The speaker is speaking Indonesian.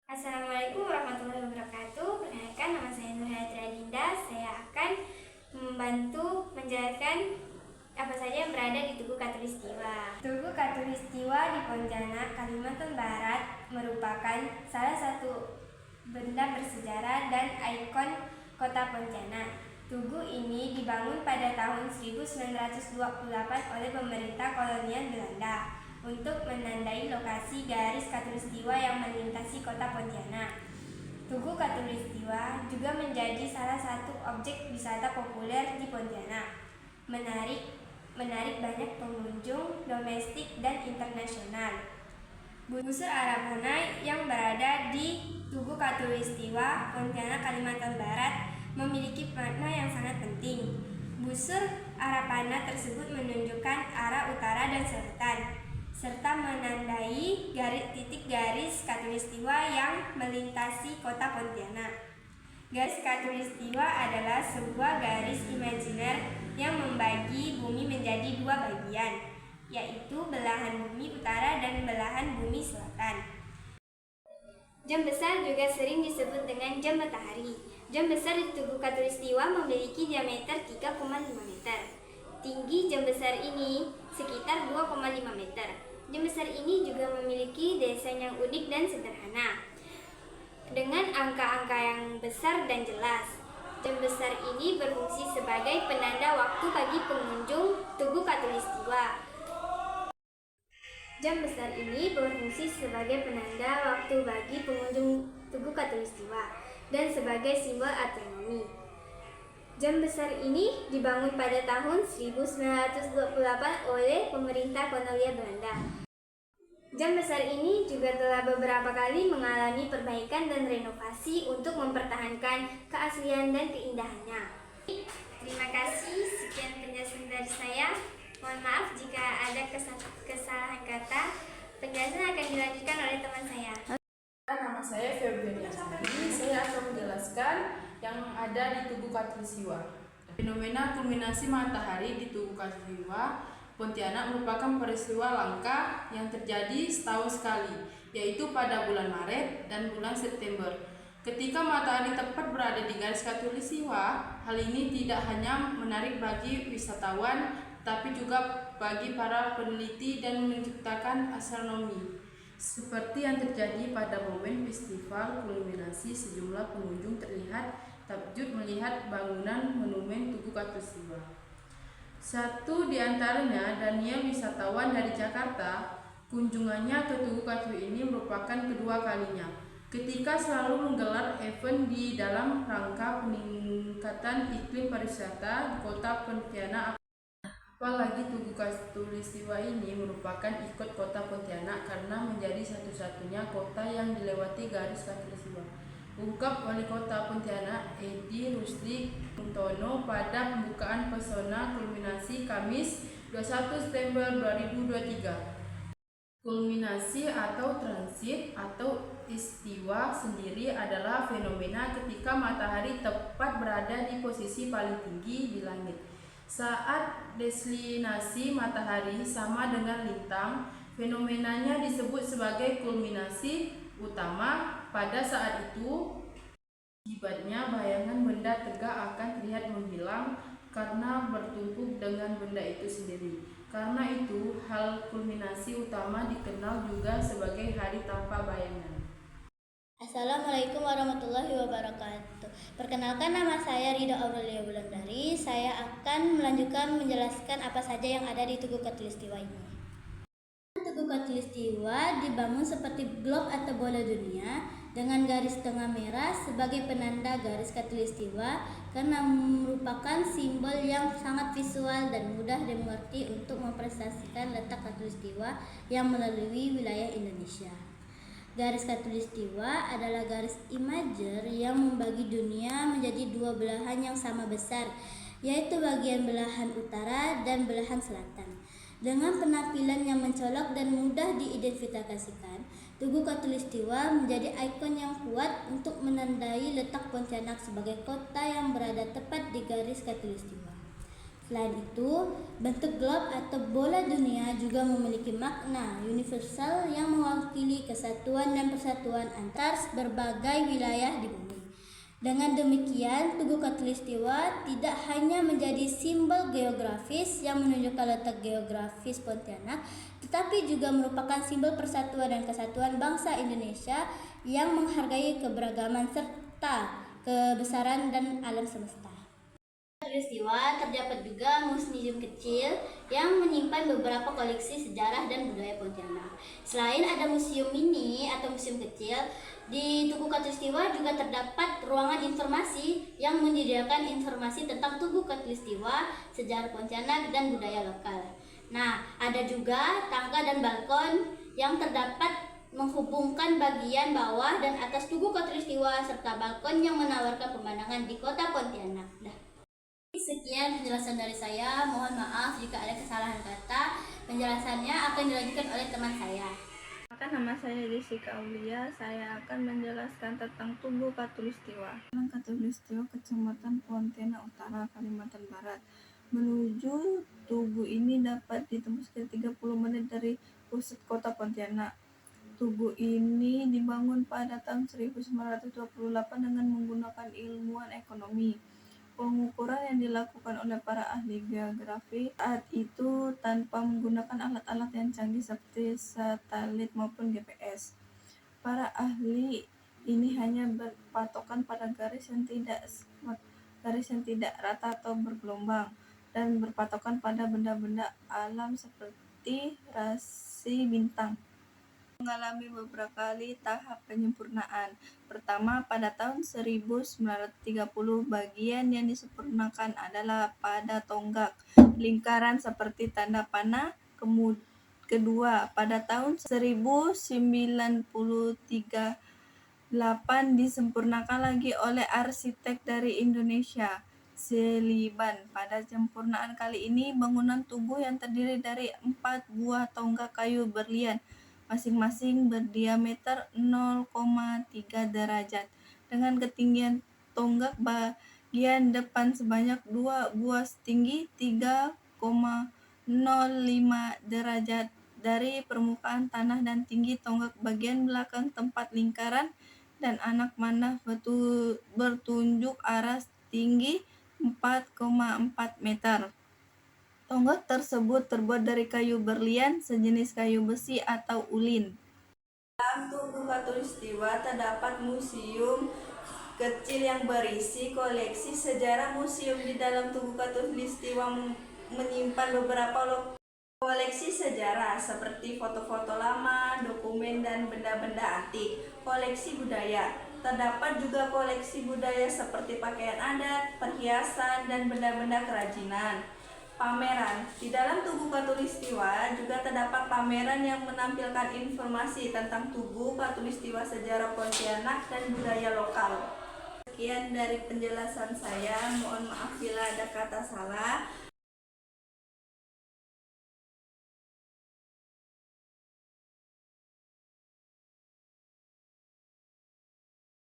Assalamualaikum warahmatullahi wabarakatuh. Perkenalkan, nama saya Nurhayati Adinda. Saya akan membantu menjelaskan apa saja yang berada di Tugu Katulistiwa. Tugu Katulistiwa di Pontianak, Kalimantan Barat merupakan salah satu benda bersejarah dan ikon kota Pontianak. Tugu ini dibangun pada tahun 1928 oleh pemerintah kolonial Belanda untuk menandai lokasi garis Katulistiwa yang melintasi kota Pontianak. Tugu Katulistiwa juga menjadi salah satu objek wisata populer di Pontianak, menarik banyak pengunjung domestik dan internasional. Busur Arabana yang berada di Tugu Katulistiwa, Pontianak, Kalimantan Barat memiliki makna yang sangat penting. Busur Arabana tersebut menunjukkan arah utara dan selatan, serta menandai titik garis Katulistiwa yang melintasi kota Pontianak. Garis Katulistiwa adalah sebuah garis imajiner yang membagi bumi menjadi dua bagian, yaitu belahan bumi utara dan belahan bumi selatan. Jam besar juga sering disebut dengan jam matahari. Jam besar di Tugu Katulistiwa memiliki diameter 3,5 meter. Tinggi jam besar ini sekitar 2,5 meter. Jam besar ini juga memiliki desain yang unik dan sederhana, dengan angka-angka yang besar dan jelas. Jam besar ini berfungsi sebagai penanda waktu bagi pengunjung Tugu Katulistiwa. Jam besar ini berfungsi sebagai penanda waktu bagi pengunjung Tugu Katulistiwa dan sebagai simbol astronomi. Jam besar ini dibangun pada tahun 1928 oleh pemerintah kolonial Belanda. Jam besar ini juga telah beberapa kali mengalami perbaikan dan renovasi untuk mempertahankan keaslian dan keindahannya. Terima kasih, sekian penjelasan dari saya. Mohon maaf jika ada kesalahan kata. Penjelasan akan dilanjutkan oleh teman saya. Nama saya Febriani Asmari. Saya akan menjelaskan yang ada di Tugu Katulistiwa. Fenomena kulminasi matahari di Tugu Katulistiwa Pontianak merupakan peristiwa langka yang terjadi setahun sekali, yaitu pada bulan Maret dan bulan September. Ketika matahari tepat berada di garis Katulistiwa, hal ini tidak hanya menarik bagi wisatawan, tapi juga bagi para peneliti dan menciptakan astronomi. Seperti yang terjadi pada momen festival kulminasi, sejumlah pengunjung terlihat takjub melihat bangunan monumen Tugu Katulistiwa. Satu di antaranya, Daniel, wisatawan dari Jakarta. Kunjungannya ke Tugu Katulistiwa ini merupakan kedua kalinya, ketika selalu menggelar event di dalam rangka peningkatan iklim pariwisata di kota Pontianak. Apalagi Tugu Katulistiwa ini merupakan ikon kota Pontianak karena menjadi satu-satunya kota yang dilewati garis Katulistiwa, ungkap Wali Kota Pontianak Edi Rusdi Kuntono pada pembukaan pesona kulminasi Kamis 21 September 2023. Kulminasi atau transit atau istiwa sendiri adalah fenomena ketika matahari tepat berada di posisi paling tinggi di langit. Saat destinasi matahari sama dengan lintang, fenomenanya disebut sebagai kulminasi utama. Pada saat itu, akibatnya bayangan benda tegak akan terlihat menghilang karena bertumpuk dengan benda itu sendiri. Karena itu, hal kulminasi utama dikenal juga sebagai hari tanpa bayangan. Assalamualaikum warahmatullahi wabarakatuh. Perkenalkan, nama saya Ridho Aurelia Wulandari. Saya akan melanjutkan menjelaskan apa saja yang ada di Tugu Katulistiwa ini. Tugu Katulistiwa dibangun seperti globe atau bola dunia dengan garis tengah merah sebagai penanda garis Katulistiwa karena merupakan simbol yang sangat visual dan mudah dimengerti untuk mempresentasikan letak Katulistiwa yang melalui wilayah Indonesia. Garis Katulistiwa adalah garis imager yang membagi dunia menjadi dua belahan yang sama besar, yaitu bagian belahan utara dan belahan selatan. Dengan penampilan yang mencolok dan mudah diidentifikasikan, Tugu Katulistiwa menjadi ikon yang kuat untuk menandai letak Pontianak sebagai kota yang berada tepat di garis Katulistiwa. Selain itu, bentuk globe atau bola dunia juga memiliki makna universal yang mewakili kesatuan dan persatuan antar berbagai wilayah di bumi. Dengan demikian, Tugu Katulistiwa tidak hanya menjadi simbol geografis yang menunjukkan letak geografis Pontianak, tetapi juga merupakan simbol persatuan dan kesatuan bangsa Indonesia yang menghargai keberagaman serta kebesaran dan alam semesta. Katulistiwa terdapat juga museum kecil yang menyimpan beberapa koleksi sejarah dan budaya Pontianak. Selain ada museum mini atau museum kecil, di Tugu Katulistiwa juga terdapat ruangan informasi yang menyediakan informasi tentang Tugu Katulistiwa, sejarah Pontianak, dan budaya lokal. Nah, ada juga tangga dan balkon yang terdapat menghubungkan bagian bawah dan atas Tugu Katulistiwa serta balkon yang menawarkan pemandangan di kota Pontianak. Sekian penjelasan dari saya, mohon maaf jika ada kesalahan kata. Penjelasannya akan dilanjutkan oleh teman saya. Nama saya Jessica Aulia, saya akan menjelaskan tentang Tugu Katulistiwa. Jalan Katulistiwa, Kecamatan Pontianak Utara, Kalimantan Barat. Menuju tugu ini dapat ditempuh sekitar 30 menit dari pusat kota Pontianak. Tugu ini dibangun pada tahun 1928 dengan menggunakan ilmuwan ekonomi. Pengukuran yang dilakukan oleh para ahli geografi saat itu tanpa menggunakan alat-alat yang canggih seperti satelit maupun GPS. Para ahli ini hanya berpatokan pada garis yang tidak rata atau bergelombang dan berpatokan pada benda-benda alam seperti rasi bintang. Mengalami beberapa kali tahap penyempurnaan. Pertama, pada tahun 1930, bagian yang disempurnakan adalah pada tonggak lingkaran seperti tanda panah. Kedua, pada tahun 1938 disempurnakan lagi oleh arsitek dari Indonesia, Seliban. Pada sempurnaan kali ini, bangunan tugu yang terdiri dari 4 buah tonggak kayu berlian masing-masing berdiameter 0,3 derajat dengan ketinggian tonggak bagian depan sebanyak 2 buah setinggi 3,05 derajat dari permukaan tanah dan tinggi tonggak bagian belakang tempat lingkaran dan anak panah bertunjuk arah tinggi 4,4 meter. Tonggak tersebut terbuat dari kayu berlian, sejenis kayu besi atau ulin. Dalam Tugu Katulistiwa terdapat museum kecil yang berisi koleksi sejarah. Museum di dalam Tugu Katulistiwa menyimpan beberapa koleksi sejarah seperti foto-foto lama, dokumen, dan benda-benda antik. Koleksi budaya. Terdapat juga koleksi budaya seperti pakaian adat, perhiasan, dan benda-benda kerajinan. Pameran. Di dalam Tugu Katulistiwa juga terdapat pameran yang menampilkan informasi tentang Tugu Katulistiwa, sejarah Pontianak, dan budaya lokal. Sekian dari penjelasan saya, mohon maaf bila ada kata salah.